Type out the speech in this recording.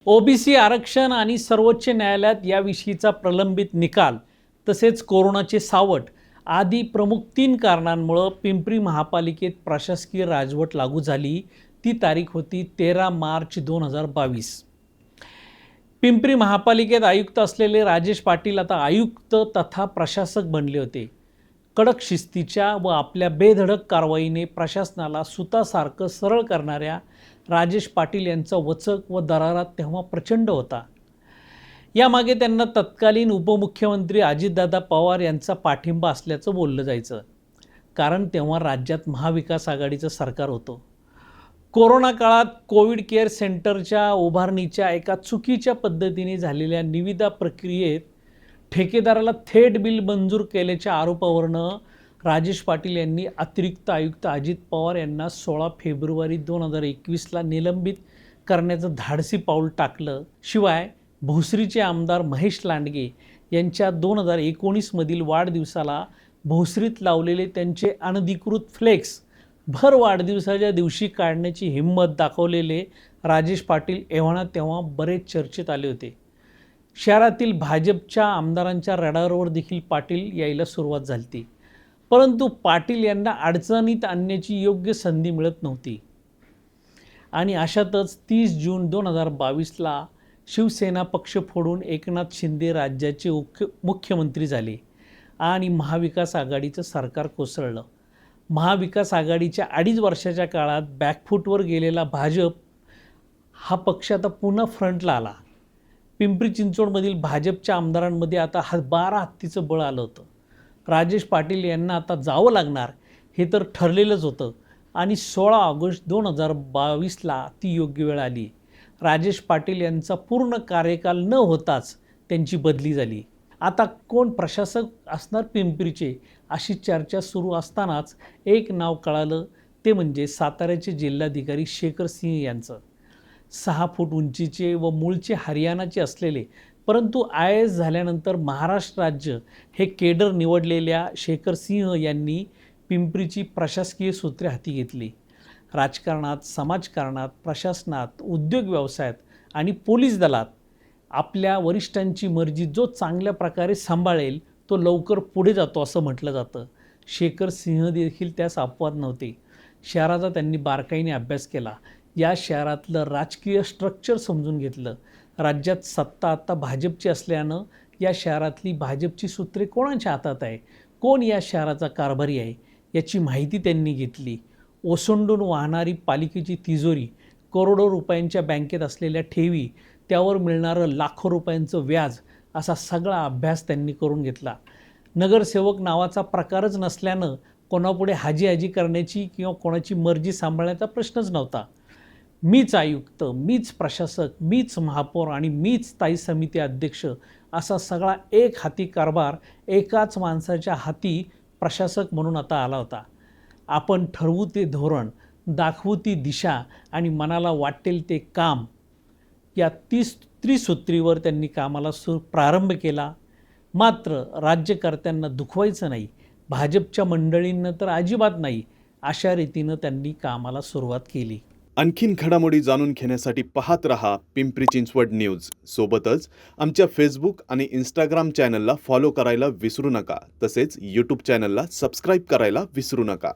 OBC आरक्षण आणि सर्वोच्च न्यायालयात याविषयीचा प्रलंबित निकाल तसेच कोरोनाचे सावट आदी प्रमुख 3 कारणांमुळे पिंपरी महापालिकेत प्रशासकीय राजवट लागू झाली। ती तारीख होती 13 मार्च 2022। पिंपरी महापालिकेत आयुक्त असलेले राजेश पाटील आता आयुक्त तथा प्रशासक बनले होते। कडक शिस्तीच्या व आपल्या बेधडक कारवाईने प्रशासनाला सुतासारखं सरळ करणाऱ्या राजेश पाटील यांचा वचक व दरारा तेव्हा प्रचंड होता। यामागे त्यांना तत्कालीन उपमुख्यमंत्री अजितदादा पवार यांचा पाठिंबा असल्याचं बोललं जायचं, कारण तेव्हा राज्यात महाविकास आघाडीचं सरकार होतं। कोरोना काळात कोविड केअर सेंटरच्या उभारणीच्या एका चुकीच्या पद्धतीने झालेल्या निविदा प्रक्रियेत ठेकेदाराला थेट बिल मंजूर केल्याच्या आरोपावरून राजेश पाटील यांनी अतिरिक्त आयुक्त अजित पवार यांना 16 फेब्रुवारी 2021ला निलंबित करण्याचं धाडसी पाऊल टाकलं। शिवाय भोसरीचे आमदार महेश लांडगे यांच्या 2019 मधील वाढदिवसाला भोसरीत लावलेले त्यांचे अनधिकृत फ्लेक्स भर वाढदिवसाच्या दिवशी काढण्याची हिंमत दाखवलेले राजेश पाटील एव्हा तेव्हा बरेच चर्चेत आले होते। शहरातील भाजपच्या आमदारांच्या रडारवर देखील पाटील यायला सुरुवात झाली, परंतु पाटील यांना अडचणीत आणण्याची योग्य संधी मिळत नव्हती। आणि अशातच 30 जून 2022ला शिवसेना पक्ष फोडून एकनाथ शिंदे राज्याचे मुख्यमंत्री झाले आणि महाविकास आघाडीचं सरकार कोसळलं। महाविकास आघाडीच्या 2.5 वर्षाच्या काळात बॅकफूटवर गेलेला भाजप हा पक्ष आता पुन्हा फ्रंटला आला। पिंपरी चिंचवडमधील भाजपच्या आमदारांमध्ये आता 12 हत्तीचं बळ आलं होतं। राजेश पाटील यांना आता जावं लागणार हे तर ठरलेलंच होतं आणि 16 ऑगस्ट 2022ला ती योग्य वेळ आली। राजेश पाटील यांचा पूर्ण कार्यकाल न होताच त्यांची बदली झाली। आता कोण प्रशासक असणार पिंपरीचे अशी चर्चा सुरू असतानाच एक नाव कळालं, ते म्हणजे साताऱ्याचे जिल्हाधिकारी शेखर सिंह यांचं। 6 फूट उंचीचे व मूळचे हरियाणाचे असलेले, परंतु IAS झाल्यानंतर महाराष्ट्र राज्य हे केडर निवडलेल्या शेखर सिंह यांनी पिंपरीची प्रशासकीय सूत्रे हाती घेतली। राजकारणात, समाजकारणात, प्रशासनात, उद्योग व्यवसायात आणि पोलीस दलात आपल्या वरिष्ठांची मर्जी जो चांगल्या प्रकारे सांभाळेल तो लवकर पुढे जातो असं म्हटलं जातं। शेखर सिंह देखील त्यास अपवाद नव्हते। शहराचा त्यांनी बारकाईने अभ्यास केला, या शहरातलं राजकीय स्ट्रक्चर समजून घेतलं। राज्यात सत्ता आता भाजपची असल्यानं या शहरातली भाजपची सूत्रे कोणाच्या हातात आहे, कोण या शहराचा कारभारी आहे याची माहिती त्यांनी घेतली। ओसंडून वाहणारी पालिकेची तिजोरी, करोडो रुपयांच्या बँकेत असलेल्या ठेवी, त्यावर मिळणारं लाखो रुपयांचं व्याज, असा सगळा अभ्यास त्यांनी करून घेतला। नगरसेवक नावाचा प्रकारच नसल्यानं कोणापुढे हाजी करण्याची किंवा कोणाची मर्जी सांभाळण्याचा प्रश्नच नव्हता। मीच आयुक्त, मीच प्रशासक, मीच महापौर आणि मीच स्थायी समिती अध्यक्ष असा सगळा एक हाती कारभार एकाच माणसाच्या हाती प्रशासक म्हणून आता आला होता। आपण ठरवू ते धोरण, दाखवू ती दिशा आणि मनाला वाटेल ते काम, या त्रिसूत्रीवर त्यांनी कामाला प्रारंभ केला। मात्र राज्यकर्त्यांना दुखवायचं नाही, भाजपच्या मंडळींना तर अजिबात नाही, अशा रीतीनं त्यांनी कामाला सुरुवात केली। आणखीन घडामोडी जाणून घेण्यासाठी पाहत रहा पिंपरी चिंचवड न्यूज। सोबतच आमच्या फेसबुक आणि इंस्टाग्राम चॅनलला फॉलो करायला विसरू नका, तसेच यूट्यूब चॅनलला सबस्क्राईब करायला विसरू नका।